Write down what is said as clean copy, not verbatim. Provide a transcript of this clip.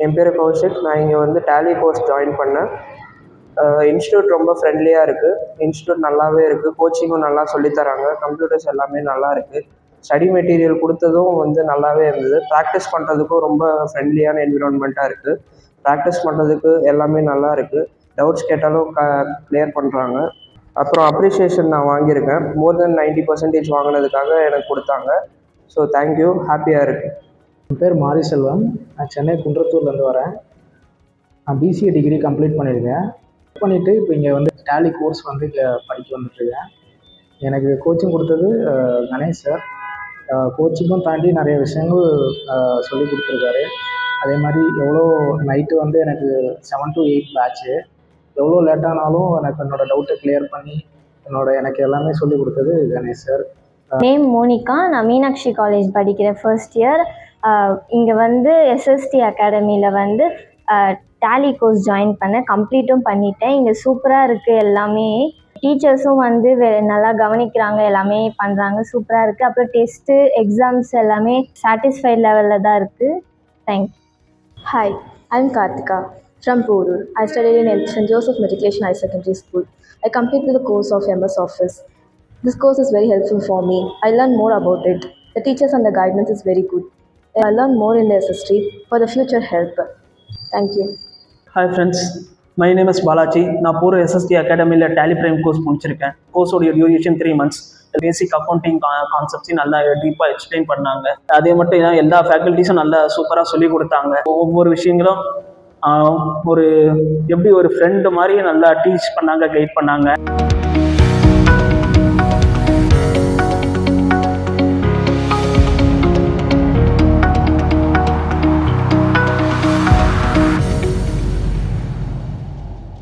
என் பேர் கௌஷிக். நான் இங்கே வந்து டேலி கோர்ஸ் ஜாயின் பண்ணேன். இன்ஸ்டியூட் ரொம்ப ஃப்ரெண்ட்லியாக இருக்குது. இன்ஸ்டியூட் நல்லாவே இருக்குது. கோச்சிங்கும் நல்லா சொல்லித்தராங்க. கம்ப்யூட்டர்ஸ் எல்லாமே நல்லா இருக்குது. ஸ்டடி மெட்டீரியல் கொடுத்ததும் வந்து நல்லாவே இருந்தது. ப்ராக்டிஸ் பண்ணுறதுக்கும் ரொம்ப ஃப்ரெண்ட்லியான என்விரான்மெண்ட்டாக இருக்குது. ப்ராக்டிஸ் பண்ணுறதுக்கு எல்லாமே நல்லா இருக்குது. டவுட்ஸ் கேட்டாலும் கிளியர் பண்ணுறாங்க. அப்புறம் அப்ரிஷியேஷன் நான் வாங்கியிருக்கேன். மோர் தென் 90% வாங்கினதுக்காக எனக்கு கொடுத்தாங்க. ஸோ தேங்க்யூ, ஹாப்பியாக இருக்குது. என் பேர் மாரி செல்வம். நான் சென்னை குன்றத்தூர்லேருந்து வரேன். நான் பிசிஏ டிகிரி கம்ப்ளீட் பண்ணியிருக்கேன். பண்ணிவிட்டு இப்போ இங்கே வந்து டேலி கோர்ஸ் வந்து இங்கே படிக்க வந்துட்டுருக்கேன். எனக்கு கோச்சிங் கொடுத்தது கணேஷ் சார். கோச்சிங்கும் தாண்டி நிறைய விஷயங்கள் சொல்லி கொடுத்துருக்காரு. அதே மாதிரி எவ்வளோ நைட்டு வந்து எனக்கு 7 to 8 பேட்ச்சு. எவ்வளோ லேட்டானாலும் எனக்கு என்னோடய டவுட்டை கிளியர் பண்ணி எனக்கு எல்லாமே சொல்லி கொடுத்தது கணேஷ் சார். நேம் மோனிகா. நான் மீனாட்சி காலேஜ் படிக்கிறேன், ஃபர்ஸ்ட் இயர். இங்கே வந்து எஸ்எஸ்டி அகாடமியில் வந்து டேலி கோர்ஸ் ஜாயின் பண்ணேன். கம்ப்ளீட்டும் பண்ணிட்டேன். இங்கே சூப்பராக இருக்குது. எல்லாமே டீச்சர்ஸும் வந்து நல்லா கவனிக்கிறாங்க, எல்லாமே பண்ணுறாங்க. சூப்பராக இருக்குது. அப்புறம் டெஸ்ட்டு எக்ஸாம்ஸ் எல்லாமே சாட்டிஸ்ஃபைட் லெவலில் தான் இருக்குது. Thank you. Hi, I'm Karthika from Porur. I studied in St. Joseph Matriculation High Secondary School. I completed the course of MS Office. This course is very helpful for me. I learned more about it. The teachers and the guidance is very good. I learned more in the SST for the future help. Thank you. Hi friends, my name is Balaji. நான் போகிற SST அகாடமியில் tally prime course முடிச்சிருக்கேன். கோர்ஸோடைய duration 3 months. பேசிக் accounting கான்செப்ட்ஸையும் நல்லா டீப்பாக explain பண்ணாங்க. அதே மட்டும் இல்லை, எல்லா ஃபேக்கல்ட்டிஸும் நல்லா சூப்பராக சொல்லி கொடுத்தாங்க. ஒவ்வொரு விஷயங்களும் ஒரு எப்படி ஒரு ஃப்ரெண்டு மாதிரி நல்லா டீச் பண்ணாங்க, கைட் பண்ணாங்க.